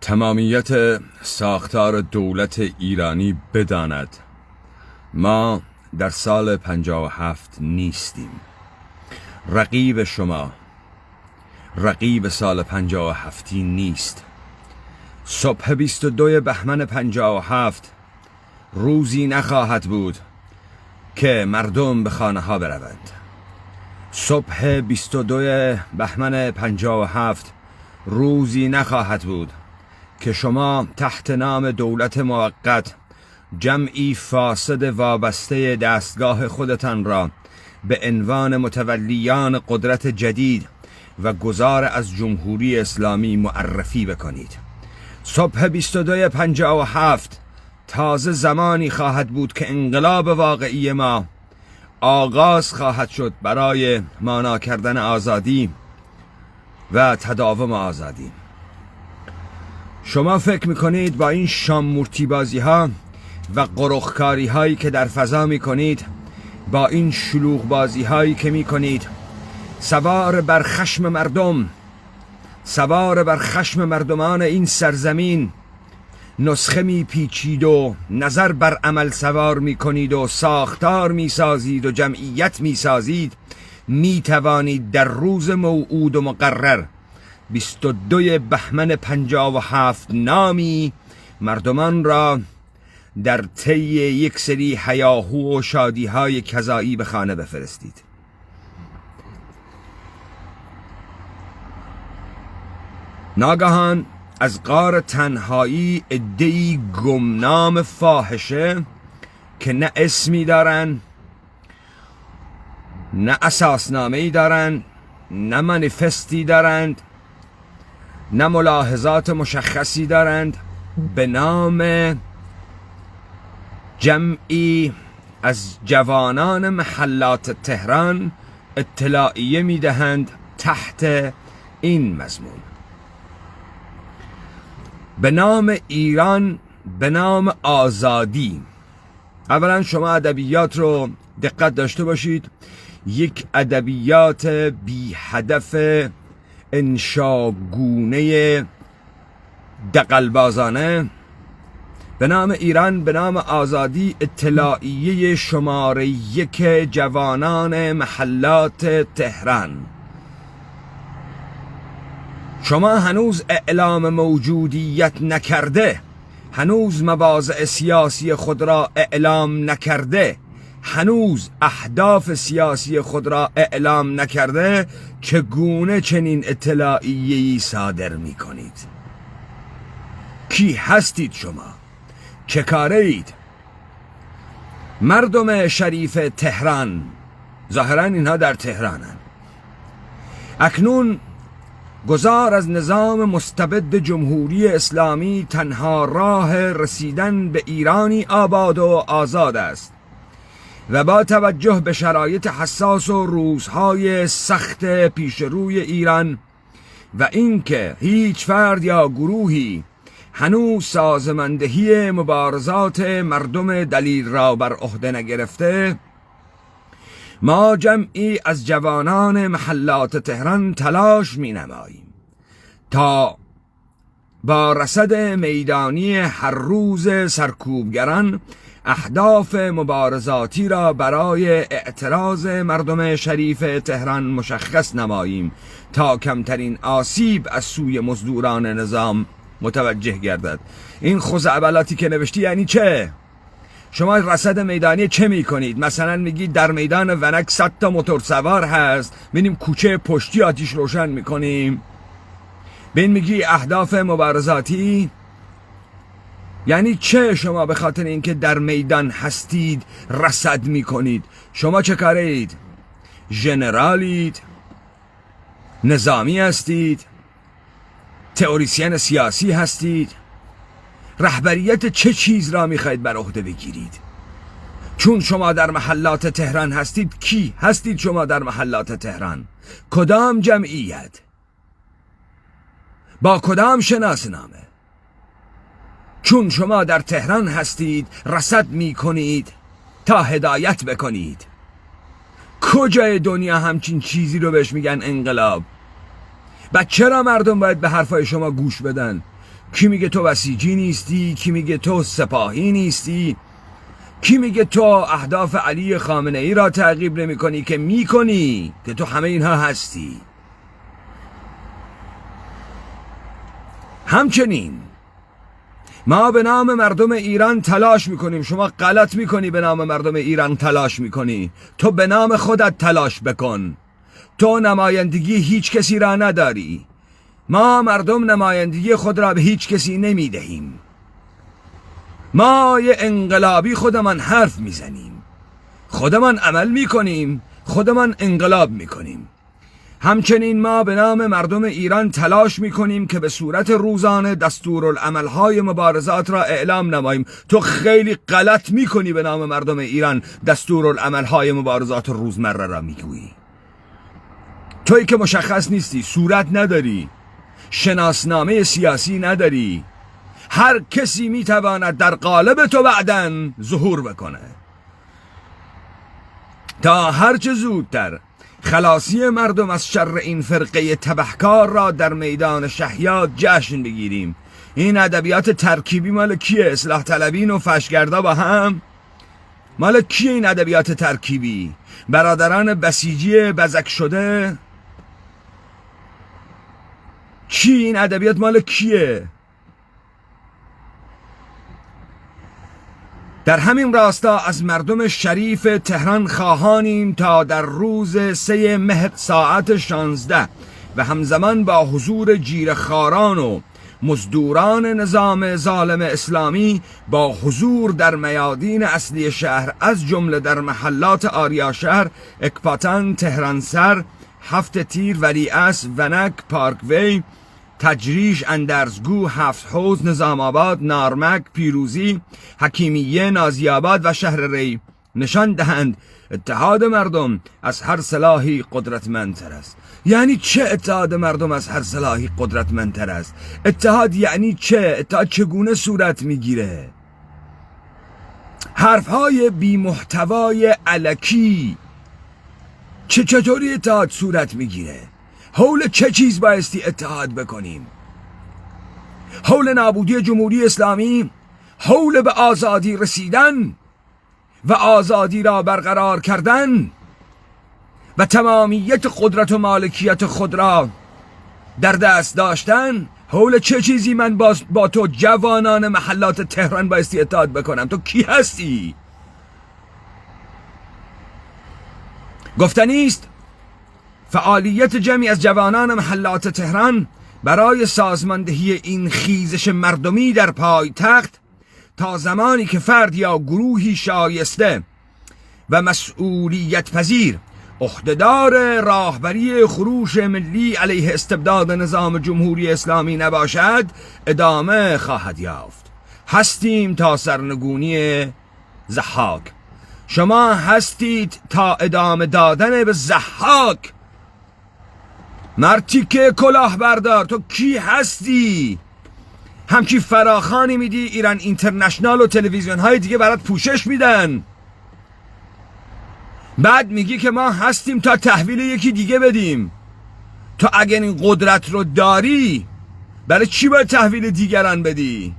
تمامیت ساختار دولت ایرانی بداند ما در سال 57 نیستیم. رقیب شما رقیب سال 57 نیست. صبح 22 بهمن 57 روزی نخواهد بود که مردم به خانه ها بروند. صبح 22 بهمن 57 روزی نخواهد بود که شما تحت نام دولت موقت جمعی فاسد وابسته دستگاه خودتان را به عنوان متولیان قدرت جدید و گذار از جمهوری اسلامی معرفی بکنید. صبح 22/57 تازه زمانی خواهد بود که انقلاب واقعی ما آغاز خواهد شد برای مانا کردن آزادی و تداوم آزادی. شما فکر میکنید با این شامورتی بازی ها و قرخکاری هایی که در فضا میکنید، با این شلوغ بازی هایی که میکنید، سوار بر خشم مردم، سوار بر خشم مردمان این سرزمین نسخه میپیچید و نظر بر عمل سوار میکنید و ساختار میسازید و جمعیت میسازید. میتوانید در روز موعود و مقرر 22 بهمن 57 نامی مردمان را در طی یک سری هیاهو و شادی های کذایی به خانه بفرستید. ناگهان از غار تنهایی عده‌ای گمنام فاحشه که نه اسمی دارن، نه اساسنامه‌ای دارن، نه منیفستی دارند، نه ملاحظات مشخصی دارند، به نام جمعی از جوانان محلات تهران اطلاعیه میدهند تحت این مضمون: به نام ایران، به نام آزادی. اولا شما ادبیات رو دقت داشته باشید، یک ادبیات بی هدف انشاگونه دغل‌بازانه. به نام ایران، به نام آزادی، اطلاعیه شماره 1 جوانان محلات تهران. شما هنوز اعلام موجودیت نکرده، هنوز مواضع سیاسی خود را اعلام نکرده، هنوز اهداف سیاسی خود را اعلام نکرده، چگونه چنین اطلاعیه‌ای صادر می کنید؟ کی هستید شما؟ چه کاره اید؟ مردم شریف تهران، ظاهرا اینها در تهرانن، اکنون گذار از نظام مستبد جمهوری اسلامی تنها راه رسیدن به ایرانی آباد و آزاد است و با توجه به شرایط حساس و روزهای سخت پیش روی ایران و اینکه هیچ فرد یا گروهی هنوز سازماندهی مبارزات مردم دلیل را بر عهده نگرفته، ما جمعی از جوانان محلات تهران تلاش می نماییم تا با رصد میدانی هر روز سرکوبگران اهداف مبارزاتی را برای اعتراض مردم شریف تهران مشخص نماییم تا کمترین آسیب از سوی مزدوران نظام متوجه گردد. این خزعبلاتی که نوشتی یعنی چه؟ شما رصد میدانی چه میکنید؟ مثلا میگید در میدان ونک 100 تا موتور سوار هست، میریم کوچه پشتی آتیش روشن میکنیم. بین میگی اهداف مبارزاتی؟ یعنی چه شما به خاطر اینکه در میدان هستید رصد میکنید؟ شما چه کاره اید؟ ژنرالید؟ نظامی هستید؟ تئوریسین سیاسی هستید؟ رهبریت چه چیز را میخواید بر عهده بگیرید؟ چون شما در محلات تهران هستید، کی هستید شما در محلات تهران؟ کدام جمعیت؟ با کدام شناسنامه؟ چون شما در تهران هستید رصد میکنید تا هدایت بکنید. کجای دنیا همچین چیزی رو بهش میگن انقلاب؟ و چرا مردم باید به حرفای شما گوش بدن؟ کی میگه تو بسیجی نیستی، کی میگه تو سپاهی نیستی، کی میگه تو اهداف علی خامنه ای را تعقیب نمی کنی که میکنی، که تو همه اینها هستی. همچنین ما به نام مردم ایران تلاش میکنیم. شما غلط میکنی به نام مردم ایران تلاش میکنی. تو به نام خودت تلاش بکن. تو نمایندگی هیچ کسی را نداری. ما مردم نمایندگی خود را به هیچ کسی نمیدهیم. ما یه انقلابی خودمان حرف میزنیم، خودمان عمل میکنیم، خودمان انقلاب میکنیم. همچنین ما به نام مردم ایران تلاش میکنیم که به صورت روزانه دستورالعملهای مبارزات را اعلام نماییم. تو خیلی غلط میکنی به نام مردم ایران دستورالعملهای مبارزات روزمره را میگویی. تویی که مشخص نیستی، صورت نداری، شناسنامه سیاسی نداری. هر کسی میتواند در قالب تو بعدن ظهور بکنه تا هرچه زودتر خلاصی مردم از شر این فرقه تبهکار را در میدان شهیاد جشن بگیریم. این ادبیات ترکیبی مال کیه؟ اصلاح طلبین و فحشگردا با هم؟ مال کیه این ادبیات ترکیبی؟ برادران بسیجی بزک شده؟ کی این ادبیات مال کیه؟ در همین راستا از مردم شریف تهران خواهانیم تا در روز 3 مهر ساعت 16 و همزمان با حضور جیره‌خواران و مزدوران نظام ظالم اسلامی با حضور در میادین اصلی شهر از جمله در محلات آریاشهر، اکباتان، تهرانسر، 7 تیر، ولیعصر، ونک، پارکوی، تجریش، اندرزگو، 7 حوض، نظام آباد، نارمک، پیروزی، حکیمیه، نازیاباد و شهر ری نشان دهند اتحاد مردم از هر سلاحی قدرتمندتر است. یعنی چه اتحاد مردم از هر سلاحی قدرتمندتر است؟ اتحاد یعنی چه؟ اتحاد چگونه صورت میگیره؟ حرفهای بی محتوای الکی چطوری اتحاد صورت میگیره؟ حول چه چیز بایستی اتحاد بکنیم؟ حول نابودی جمهوری اسلامی؟ حول به آزادی رسیدن و آزادی را برقرار کردن و تمامیت قدرت و مالکیت خود را در دست داشتن؟ حول چه چیزی من با تو جوانان محلات تهران بایستی اتحاد بکنم؟ تو کی هستی؟ گفتنی است فعالیت جمعی از جوانان محلات تهران برای سازماندهی این خیزش مردمی در پایتخت تا زمانی که فرد یا گروهی شایسته و مسئولیت پذیر عهدهدار راهبری خروش ملی علیه استبداد نظام جمهوری اسلامی نباشد ادامه خواهد یافت. هستیم تا سرنگونی ضحاک. شما هستید تا ادامه دادن به ضحاک. مرتی که کلاه بردار، تو کی هستی؟ همچی فراخانی میدی ایران اینترنشنال و تلویزیون های دیگه برات پوشش میدن، بعد میگی که ما هستیم تا تحویل یکی دیگه بدیم. تو اگر این قدرت رو داری برای چی باید تحویل دیگران بدی؟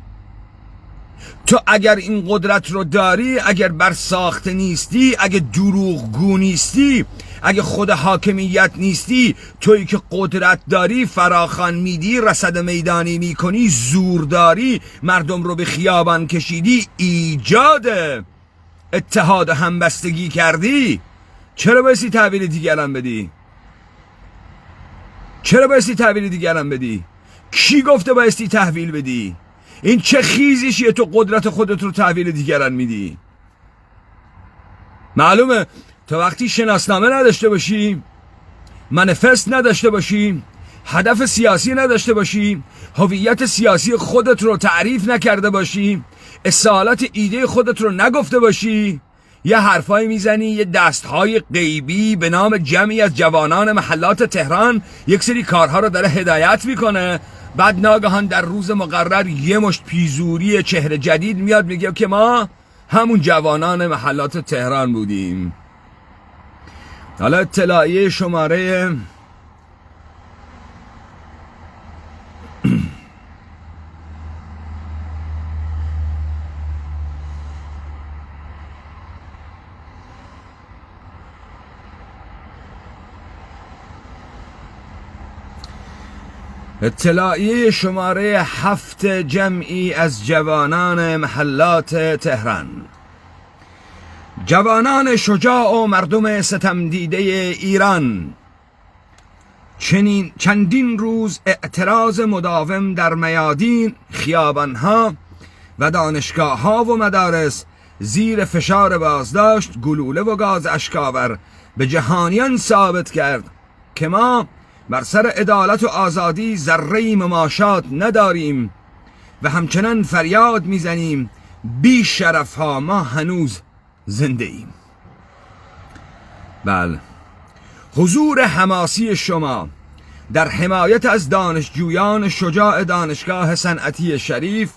تو اگر این قدرت رو داری، اگر برساخته نیستی، اگر دروغگو نیستی، اگه خود حاکمیت نیستی، تویی که قدرت داری، فراخوان میدی، رصد میدانی میکنی، زور داری، مردم رو به خیابان کشیدی، ایجاد اتحاد و همبستگی کردی، چرا بایستی تحویل دیگران بدی؟ چرا بایستی تحویل دیگران بدی؟ کی گفته بایستی تحویل بدی؟ این چه خیزشیه تو قدرت خودت رو تحویل دیگران میدی؟ معلومه تو وقتی شناسنامه نداشته باشی، منفست نداشته باشی، هدف سیاسی نداشته باشی، هویت سیاسی خودت رو تعریف نکرده باشی، اصالت ایده خودت رو نگفته باشی، یه حرفای میزنی، یه دستهای غیبی به نام جمعی از جوانان محلات تهران یک سری کارها رو داره هدایت میکنه، بعد ناگهان در روز مقرر یه مشت پیزوری چهره جدید میاد میگه که ما همون جوانان محلات تهران بودیم. حالا اطلاعیه شماره اطلاعیه شماره 7 جمعی از جوانان محلات تهران. جوانان شجاع و مردم ستم دیده ایران، چندین روز اعتراض مداوم در میادین، خیابانها و دانشگاه‌ها و مدارس زیر فشار بازداشت، گلوله و گاز اشک‌آور به جهانیان ثابت کرد که ما بر سر عدالت و آزادی ذره‌ای مماشات نداریم و همچنان فریاد میزنیم بی شرف‌ها، ما هنوز زنده ایم. بله، حضور حماسی شما در حمایت از دانشجویان شجاع دانشگاه صنعتی شریف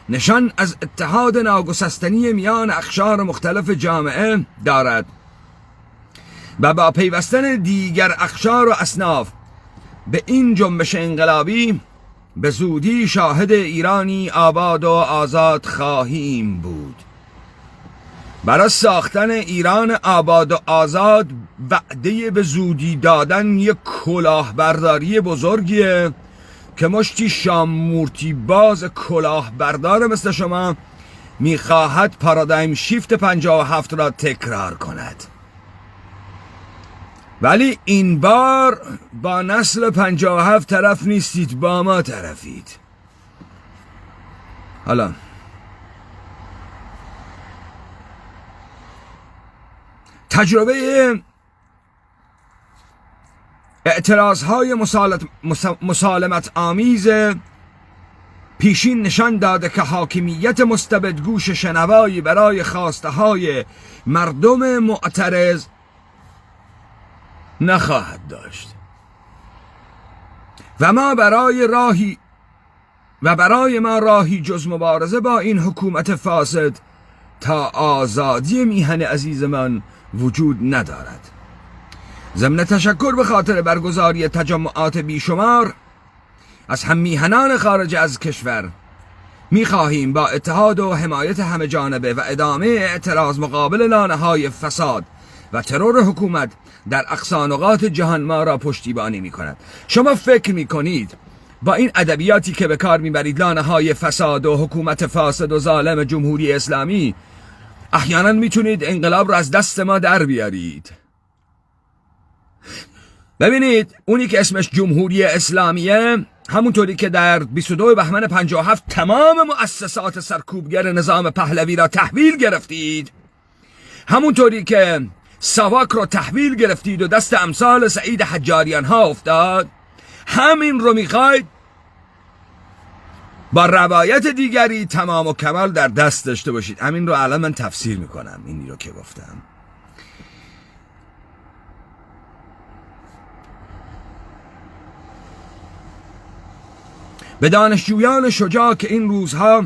نشان از اتحاد ناگسستنی میان اقشار مختلف جامعه دارد و با پیوستن دیگر اقشار و اصناف به این جنبش انقلابی به زودی شاهد ایرانی آباد و آزاد خواهیم بود. برای ساختن ایران آباد و آزاد وعده به زودی دادن یک کلاهبرداری بزرگیه که مشتی شامورتی باز کلاهبردار مثل شما میخواهد پارادایم شیفت 57 را تکرار کند. ولی این بار با نسل 57 طرف نیستید، با ما طرفید. حالا تجربه اعتراضهای مسالمت آمیز پیشین نشان داده که حاکمیت مستبدگوش شنوایی برای خواسته های مردم معترض نخواهد داشت و برای ما راهی جز مبارزه با این حکومت فاسد تا آزادی میهن عزیزمان وجود ندارد. ضمن تشکر به خاطر برگزاری تجمعات بیشمار از هم میهنان خارج از کشور میخواهیم با اتحاد و حمایت همه جانبه و ادامه اعتراض مقابل لانه‌های فساد و ترور حکومت در اقصا نقاط جهان ما را پشتیبانی میکند. شما فکر میکنید با این ادبیاتی که به کار میبرید، لانه‌های فساد و حکومت فاسد و ظالم جمهوری اسلامی، احیانا میتونید انقلاب را از دست ما در بیارید؟ ببینید، اونی که اسمش جمهوری اسلامیه، همونطوری که در 22 بهمن 57 تمام مؤسسات سرکوبگر نظام پهلوی را تحویل گرفتید، همونطوری که ساواک را تحویل گرفتید و دست امثال سعید حجاریان ها افتاد، همین رو میخواید با روایت دیگری تمام و کمال در دست داشته باشید. همین رو الان من تفسیر میکنم، اینی رو که گفتم. به دانشجویان شجاع که این روزها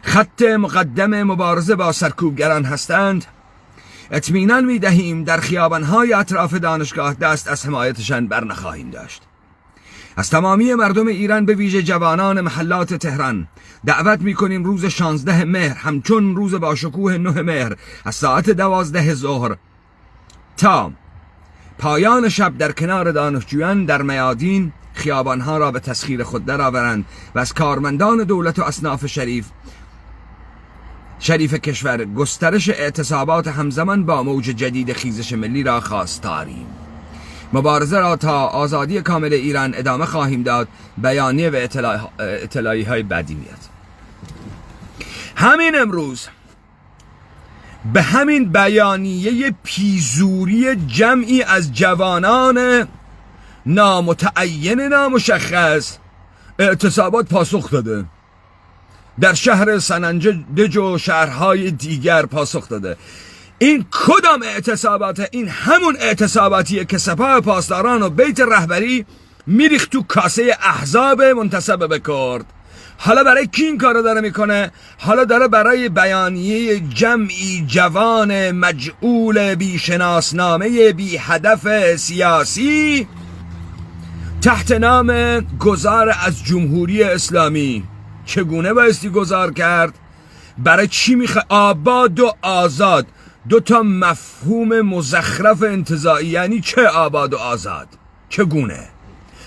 خط مقدم مبارزه با سرکوبگران هستند اطمینان میدهیم در خیابانهای اطراف دانشگاه دست از حمایتشان بر نخواهیم داشت. از تمامی مردم ایران به ویژه جوانان محلات تهران دعوت میکنیم روز 16 مهر همچون روز با شکوه 9 مهر از ساعت 12 ظهر تا پایان شب در کنار دانشجویان در میادین خیابانها را به تسخیر خود درآورند و از کارمندان دولت و اصناف شریف کشور گسترش اعتصابات همزمان با موج جدید خیزش ملی را خواستاریم. مبارزه را تا آزادی کامل ایران ادامه خواهیم داد. بیانیه و اطلاعی های بعدی میاد. همین امروز به همین بیانیه پیزوری جمعی از جوانان نامتعین نامشخص اعتصابات پاسخ داده. در شهر سننجد و شهرهای دیگر پاسخ داده. این کدام اعتصاباته؟ این همون اعتصاباتیه که سپاه پاسداران و بیت رهبری میریخت تو کاسه احزاب منتسب به کرد. حالا برای کی این کارو داره میکنه؟ حالا داره برای بیانیه جمعی جوان مجعول بی شناسنامه بی هدف سیاسی تحت نام گذار از جمهوری اسلامی. چگونه بایستی گذار کرد؟ برای چی میخواد؟ آباد و آزاد، دو تا مفهوم مزخرف انتزاعی. یعنی چه آباد و آزاد؟ چگونه؟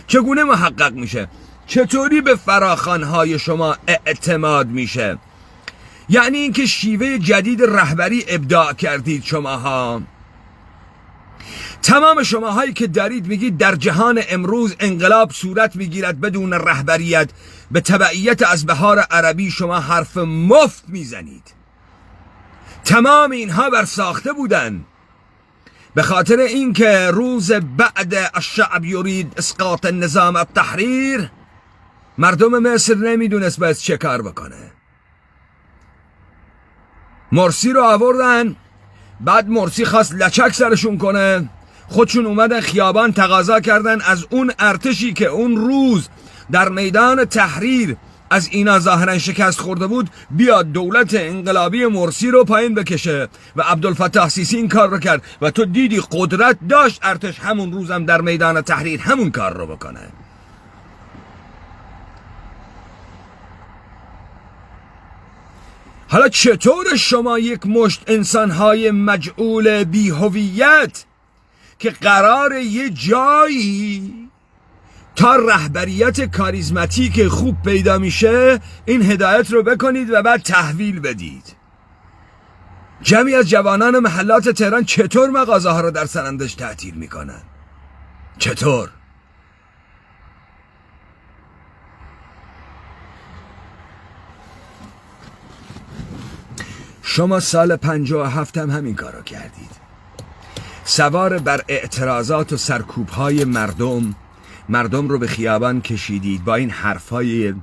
چگونه محقق میشه؟ چطوری به فراخوان‌های شما اعتماد میشه؟ یعنی اینکه شیوه جدید رهبری ابداع کردید شماها. تمام شماهایی که دارید میگید در جهان امروز انقلاب صورت میگیرد بدون رهبریت، به تبعیت از بهار عربی شما حرف مفت میزنید. تمام اینها برساخته بودن به خاطر اینکه روز بعد الشعب یرید اسقاط نظام التحریر مردم مصر نمیدونست باید چه کار بکنه. مرسی رو آوردن، بعد مرسی خواست لچک سرشون کنه، خودشون اومدن خیابان تقاضا کردن از اون ارتشی که اون روز در میدان تحریر از اینا ظاهرا شکست خورده بود بیاد دولت انقلابی مرسی رو پایین بکشه و عبدالفتاح سیسی این کار رو کرد و تو دیدی قدرت داشت ارتش همون روزم در میدان تحریر همون کار رو بکنه. حالا چطور شما یک مشت انسانهای مجعول بی هویت که قرار یه جایی تا رهبریت کاریزماتیک خوب پیدا میشه این هدایت رو بکنید و بعد تحویل بدید؟ جمعی از جوانان محلات تهران چطور مغازه ها رو در سنندج تعطیل میکنن؟ چطور؟ شما سال 57 هم همین کارو کردید. سوار بر اعتراضات و سرکوب‌های مردم رو به خیابان کشیدید با این حرف‌های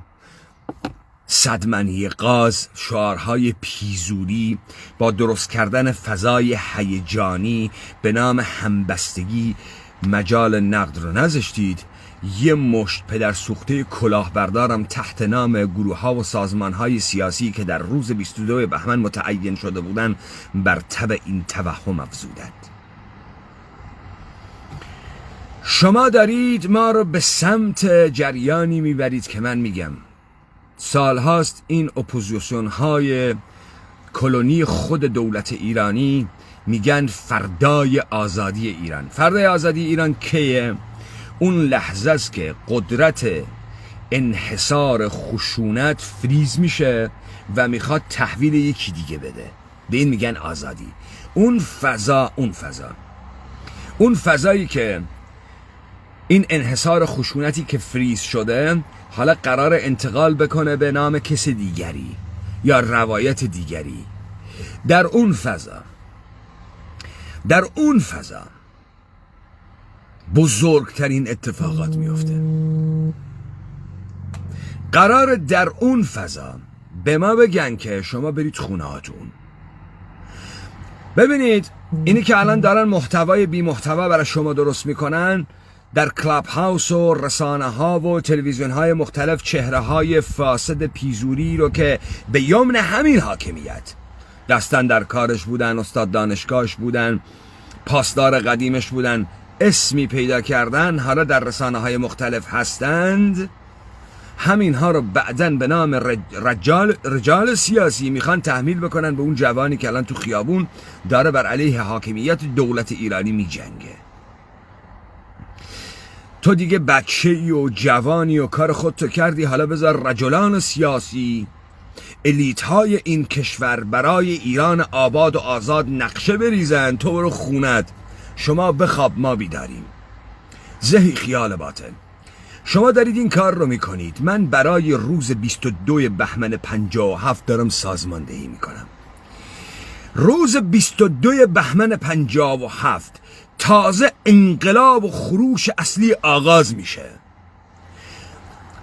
صدمنی غاز، شعارهای پیزوری، با درست کردن فضای هیجانی به نام همبستگی مجال نقد رو نذاشتید. یه مشت پدر سوخته کلاهبردارم تحت نام گروه‌ها و سازمان‌های سیاسی که در روز 22 بهمن متعین شده بودن بر تبع این توهم افزودند. شما دارید ما رو به سمت جریانی میبرید که من میگم سالهاست این اپوزیسیون‌های کلونی خود دولت ایرانی میگن فردای آزادی ایران. فردای آزادی ایران کیه؟ اون لحظه است که قدرت انحصار خشونت فریز میشه و میخواد تحویل یکی دیگه بده. به این میگن آزادی. اون فضایی که این انحصار خشونتی که فریز شده حالا قرار انتقال بکنه به نام کس دیگری یا روایت دیگری، در اون فضا بزرگترین اتفاقات میفته. قرار در اون فضا به ما بگن که شما برید خونه هاتون. ببینید اینی که الان دارن محتوای بی محتوا برای شما درست میکنن در کلاب هاوس و رسانه ها و تلویزیون های مختلف، چهره های فاسد پیزوری رو که به یمن همین حاکمیت دستن در کارش بودن، استاد دانشگاهش بودن، پاسدار قدیمش بودن، اسمی پیدا کردن، حالا در رسانه های مختلف هستند. همین ها رو بعدن به نام رجال سیاسی میخوان تحمیل بکنن به اون جوانی که الان تو خیابون داره بر علیه حاکمیت دولت ایرانی میجنگه. تو دیگه بچه‌ای و جوانی و کار خودتو کردی، حالا بذار رجلان سیاسی، الیت های این کشور برای ایران آباد و آزاد نقشه بریزن. تو برو خونت، شما بخواب ما بیداریم. زهی خیال باطل. شما دارید این کار رو میکنید. من برای روز 22 بهمن 57 دارم سازماندهی میکنم. روز 22 بهمن 57 تازه انقلاب و خروش اصلی آغاز میشه.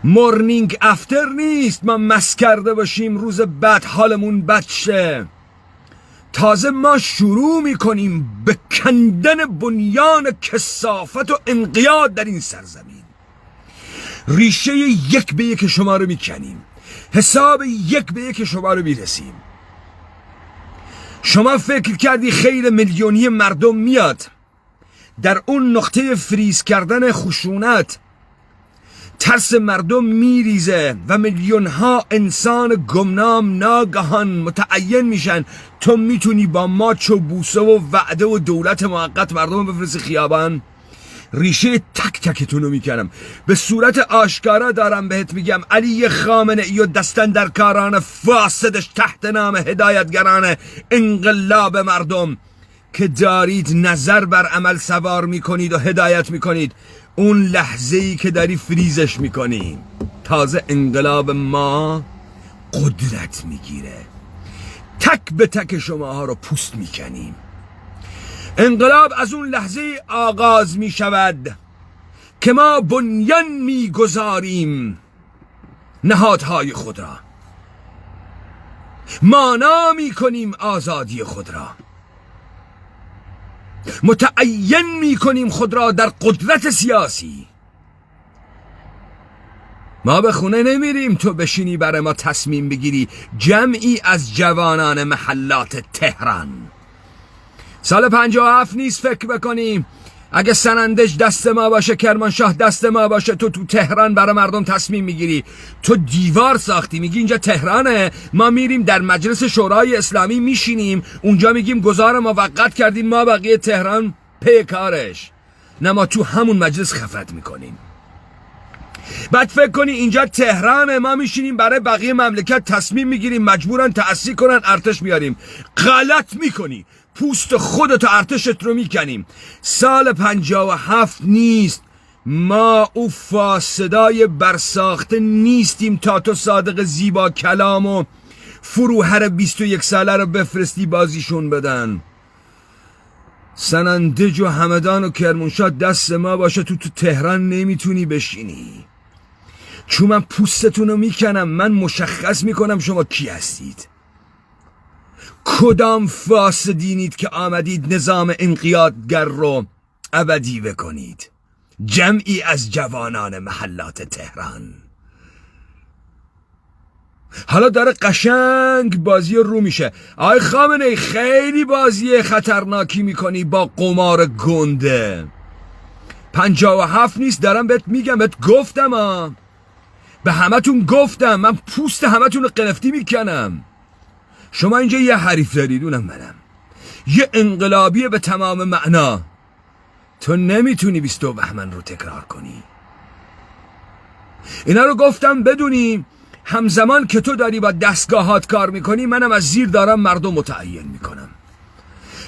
مورنینگ افتر نیست ما مس کرده باشیم روز بعد حالمون بد شه. تازه ما شروع میکنیم به کندن بنیان کثافت و انقیاد در این سرزمین. ریشه 1 به 1 شما رو میکنیم، حساب 1 به 1 شما رو میرسیم. شما فکر کردی خیل میلیونی مردم میاد در اون نقطه فریز کردن خشونت ترس مردم میریزه و میلیون ها انسان گمنام ناگهان متعین میشن تو میتونی با ماچ و بوسه و وعده و دولت موقت مردم بفرستی خیابان؟ ریشه تک تکتون رو میکنم. به صورت آشکارا دارم بهت میگم علی خامنه‌ای و دستاندرکاران فاسدش تحت نام هدایتگران انقلاب مردم که دارید نظر بر عمل سوار میکنید و هدایت میکنید، اون لحظه‌ای که داری فریزش میکنی تازه انقلاب ما قدرت میگیره. تک به تک شماها رو پوست میکنیم. انقلاب از اون لحظه آغاز می شود که ما بنیان می گذاریم نهادهای خود را، مانا می کنیم آزادی خود را، متعین می کنیم خود را در قدرت سیاسی. ما به خونه نمیریم تو بشینی برای ما تصمیم بگیری. جمعی از جوانان محلات تهران، سال 57 نیست فکر بکنیم اگه سنندج دست ما باشه، کرمانشاه دست ما باشه، تو تهران برای مردم تصمیم میگیری. تو دیوار ساختی میگی اینجا تهرانه، ما میریم در مجلس شورای اسلامی میشینیم اونجا میگیم گذار موقت کردیم ما بقیه تهران پی کارش. نه، ما تو همون مجلس خفت میکنیم. بعد فکر کنی اینجا تهرانه، ما میشینیم برای بقیه مملکت تصمیم میگیریم، مجبورن تأسیس کنن ارتش میاریم. غلط میکنی، پوست خودت و ارتشت رو میکنیم. سال 57 نیست، ما او فاسدای برساخته نیستیم تا تو صادق زیبا کلام و فروهر 21 ساله رو بفرستی بازیشون بدن. سنندج و همدان و کرمانشاه دست ما باشه، تو تهران نمیتونی بشینی، چون من پوستتون رو میکنم. من مشخص میکنم شما کی هستید، کدام فاسدینید که آمدید نظام انقیادگر رو ابدی بکنید. جمعی از جوانان محلات تهران. حالا داره قشنگ بازی رو میشه. آی خامنه‌ای خیلی بازی خطرناکی میکنی با قمار گنده. 57 نیست، دارم بهت میگم، بهت گفتم به همتون گفتم من پوست همتون رو قرفتی میکنم. شما اینجا یه حریف دارید، اونم منم، یه انقلابی به تمام معنا. تو نمیتونی 20 بهمن رو تکرار کنی. اینا رو گفتم بدونی همزمان که تو داری با دستگاهات کار میکنی، منم از زیر دارم مردم متعین میکنم.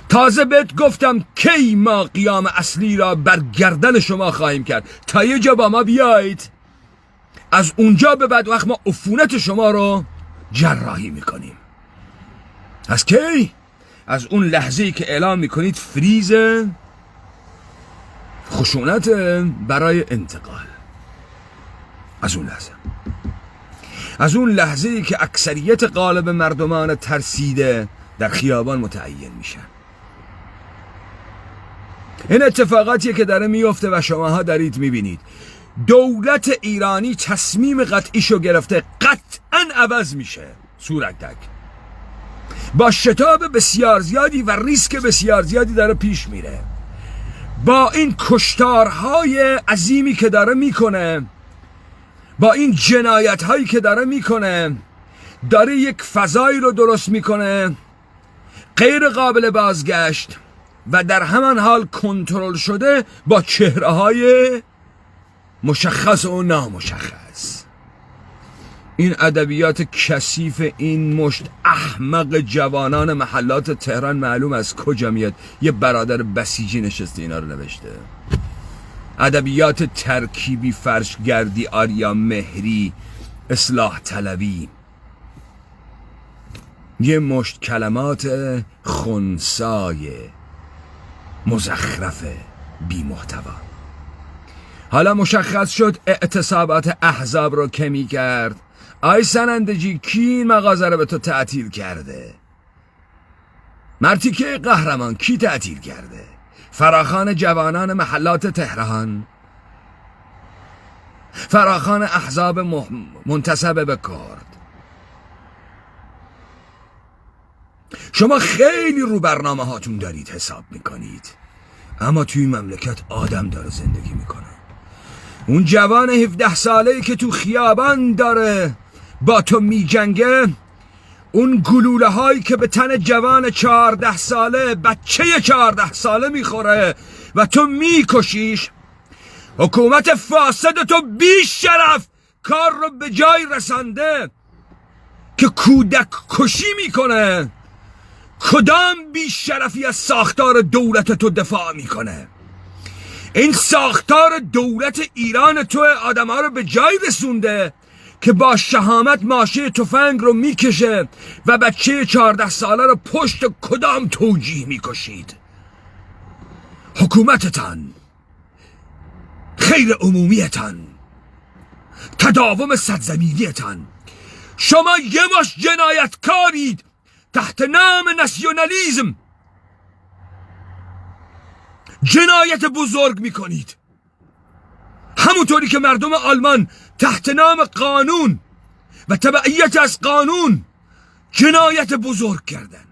تازه بهت گفتم کی ما قیام اصلی را بر گردن شما خواهیم کرد. تا یه جا با ما بیایید، از اونجا به بعد وقت ما عفونت شما رو جراحی میکنیم. از کی؟ از اون لحظه‌ای که اعلام میکنید فریز خشونت برای انتقال. از اون لحظه‌ای که اکثریت غالب مردمان ترسیده در خیابان متعین میشن. این اتفاقاتیه که داره میفته و شماها دارید میبینید. دولت ایرانی تصمیم قطعیشو گرفته، قطعاً عوض میشه صورتک، با شتاب بسیار زیادی و ریسک بسیار زیادی داره پیش میره. با این کشتارهای عظیمی که داره میکنه، با این جنایت هایی که داره میکنه، داره یک فضایی رو درست میکنه غیر قابل بازگشت و در همان حال کنترل شده با چهره های مشخص و نامشخص. این ادبیات کثیف این مشت احمق جوانان محلات تهران معلوم از کجا میاد. یه برادر بسیجی نشسته اینا رو نوشته. ادبیات ترکیبی، فرشگردی، آریا مهری، اصلاح طلبی، یه مشت کلمات خنثی مزخرف بی محتوا. حالا مشخص شد اعتصابات احزاب رو که می کرد. آی سنندجی کی این مغازه رو به تو تعطیل کرده؟ مرتیکه قهرمان کی تعطیل کرده؟ فراخوان جوانان محلات تهران، فراخوان احزاب منتسب به کرد. شما خیلی رو برنامه هاتون دارید حساب میکنید، اما توی مملکت آدم داره زندگی میکنه. اون جوان 17 ساله‌ای که تو خیابان داره با تو میجنگه، اون گلوله هایی که به تن جوان 14 ساله، بچه 14 ساله میخوره و تو میکشیش، حکومت فاسد تو بی شرف کار رو به جای رسانده که کودک کشی میکنه. کدام بی شرفی از ساختار دولت تو دفاع میکنه؟ این ساختار دولت ایران تو آدم ها رو به جای رسونده که با شهامت ماشه تفنگ رو میکشه و بچه 14 ساله رو پشت کدام توجیه میکشید؟ حکومتتان، خیر عمومیتان، تداوم صدزمینیتان، شما یه مش جنایتکارید تحت نام ناسیونالیسم جنایت بزرگ میکنید، همونطوری که مردم آلمان تحت نام قانون و تبعیت از قانون جنایت بزرگ کردن.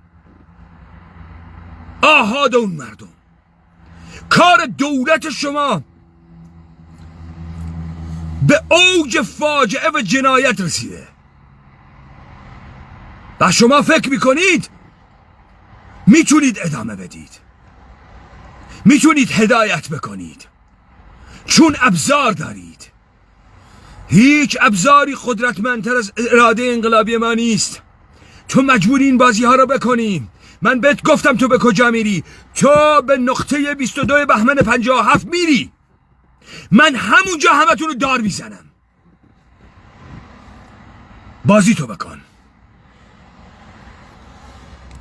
آهاد اون مردم. کار دولت شما به اوج فاجعه و جنایت رسیده و شما فکر میکنید میتونید ادامه بدید، میتونید هدایت بکنید چون ابزار دارید. هیچ ابزاری قدرتمندتر از اراده انقلابی ما نیست. تو مجبوری این بازی ها رو بکنی. من بهت گفتم تو به کجا میری. تو به نقطه 22 بهمن 57 میری. من همونجا همتون رو دار میزنم. بازی تو بکن.